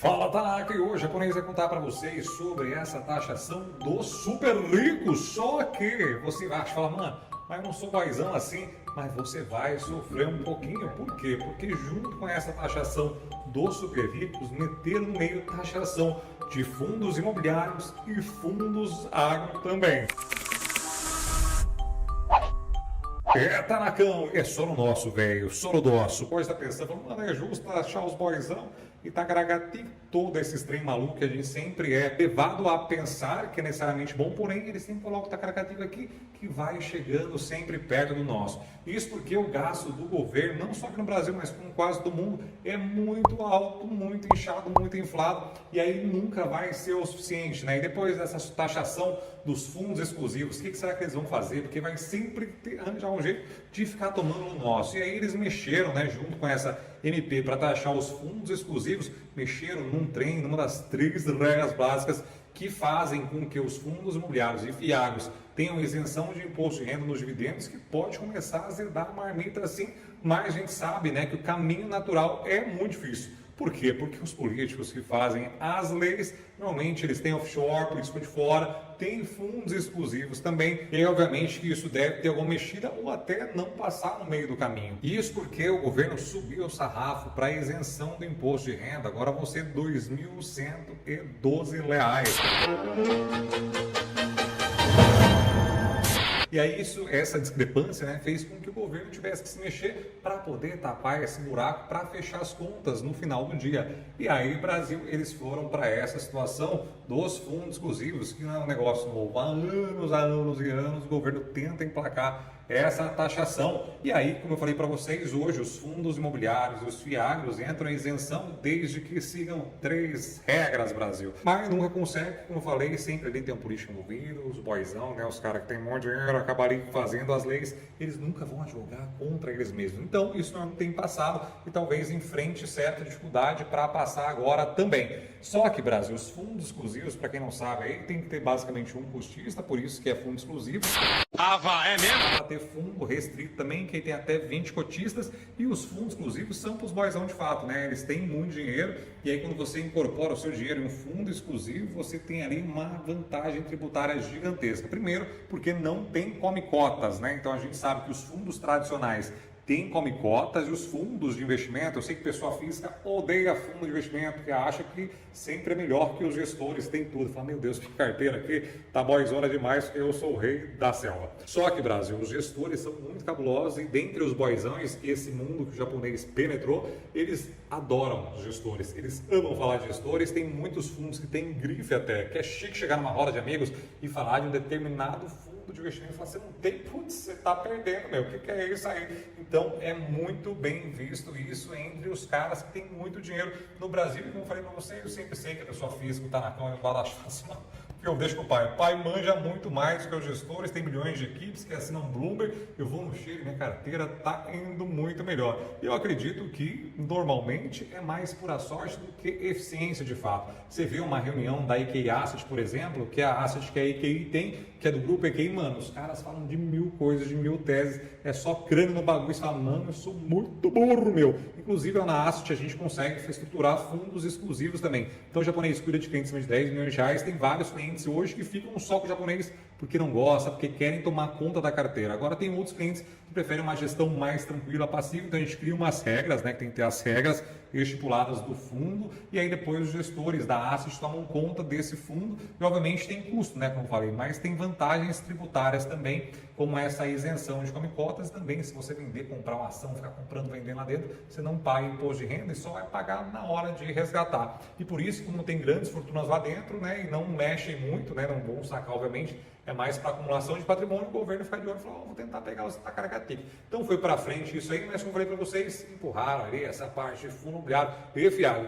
Fala, Tanaka, e hoje o japonês vai contar para vocês sobre essa taxação dos super ricos. Só que você vai achar, mano, mas eu não sou paizão assim, mas você vai sofrer um pouquinho. Por quê? Porque junto com essa taxação dos super ricos, meteram no meio taxação de fundos imobiliários e fundos agro também. Tanacão, é só no nosso, velho, só no nosso. Pode estar pensando, mano, é justo achar os boizão e tá garagativo todo esse trem maluco que a gente sempre é levado a pensar que é necessariamente bom, porém eles sempre colocam o tacaracativo aqui que vai chegando sempre perto do nosso. Isso porque o gasto do governo, não só aqui no Brasil, mas como quase todo mundo, é muito alto, muito inchado, muito inflado e aí nunca vai ser o suficiente, né? E depois dessa taxação dos fundos exclusivos, o que será que eles vão fazer? Porque vai sempre arranjar um jeito de ficar tomando o nosso. E aí eles mexeram, né, junto com essa MP para taxar os fundos exclusivos, mexeram num trem, numa das 3 regras básicas que fazem com que os fundos imobiliários e fiagros tenham isenção de imposto de renda nos dividendos, que pode começar a azedar a marmita assim, mas a gente sabe, né, que o caminho natural é muito difícil. Por quê? Porque os políticos que fazem as leis, normalmente eles têm offshore, político de fora, tem fundos exclusivos também, e obviamente que isso deve ter alguma mexida ou até não passar no meio do caminho. Isso porque o governo subiu o sarrafo para isenção do imposto de renda, agora vão ser R$ 2.112. E aí essa discrepância, né, fez com que o governo tivesse que se mexer para poder tapar esse buraco, para fechar as contas no final do dia. E aí, Brasil, eles foram para essa situação dos fundos exclusivos, que não é um negócio novo. Há anos e anos, o governo tenta emplacar essa taxação. E aí, como eu falei para vocês, hoje os fundos imobiliários e os fiagros entram em isenção desde que sigam 3 regras, Brasil. Mas nunca consegue, como eu falei, sempre ali tem um político envolvido, os boizão, né, os caras que têm um monte de dinheiro, acabarem fazendo as leis, eles nunca vão advogar contra eles mesmos. Então, isso não tem passado e talvez enfrente certa dificuldade para passar agora também. Só que, Brasil, os fundos exclusivos, para quem não sabe, aí tem que ter basicamente um costista, por isso que é fundo exclusivo. É mesmo? Para ter fundo restrito também, que tem até 20 cotistas, e os fundos exclusivos são para os boizão de fato, né? Eles têm muito dinheiro, e aí quando você incorpora o seu dinheiro em um fundo exclusivo, você tem ali uma vantagem tributária gigantesca. Primeiro, porque não tem come-cotas, né? Então a gente sabe que os fundos tradicionais tem come-cotas e os fundos de investimento, eu sei que pessoa física odeia fundo de investimento, porque acha que sempre é melhor que os gestores, tem tudo. Fala, meu Deus, que carteira aqui, tá boizona demais, eu sou o rei da selva. Só que, Brasil, os gestores são muito cabulosos e dentre os boizões, esse mundo que o japonês penetrou, eles adoram os gestores, eles amam falar de gestores, tem muitos fundos que tem grife até, que é chique chegar numa roda de amigos e falar de um determinado fundo de investimento e falar, você não tem, putz, você está perdendo, meu, o que é isso aí? Então é muito bem visto isso entre os caras que têm muito dinheiro no Brasil. E como eu falei para você, eu sempre sei que a pessoa física está na cama e bala fácil, eu deixo com o pai. O pai manja muito mais do que os gestores, tem milhões de equipes que assinam Bloomberg, eu vou no cheiro e minha carteira está indo muito melhor. Eu acredito que normalmente é mais pura sorte do que eficiência de fato. Você vê uma reunião da EQI Asset, por exemplo, que é a Asset que a EQI tem, que é do grupo EQI, mano, os caras falam de 1000 coisas, de 1000 teses, é só crânio no bagulho, e você fala, mano, eu sou muito burro, meu. Inclusive, lá na Asset a gente consegue estruturar fundos exclusivos também. Então, o japonês cuida de clientes de 10 milhões de reais, tem vários clientes hoje que ficam só com o japonês porque não gosta, porque querem tomar conta da carteira. Agora tem outros clientes que preferem uma gestão mais tranquila, passiva, então a gente cria umas regras, né, que tem que ter as regras estipuladas do fundo, e aí depois os gestores da Asset tomam conta desse fundo, e obviamente tem custo, né, como eu falei, mas tem vantagens tributárias também, como essa isenção de come-cotas, também se você vender, comprar uma ação, ficar comprando, vendendo lá dentro, você não paga imposto de renda e só vai pagar na hora de resgatar. E por isso, como tem grandes fortunas lá dentro, né, e não mexem muito, né, não vão sacar, obviamente, é mais para acumulação de patrimônio, o governo fica de olho e fala, vou tentar pegar os tacaracatiques. Então foi para frente isso aí, mas como eu falei para vocês, empurraram ali essa parte de fundo imobiliário e fiado.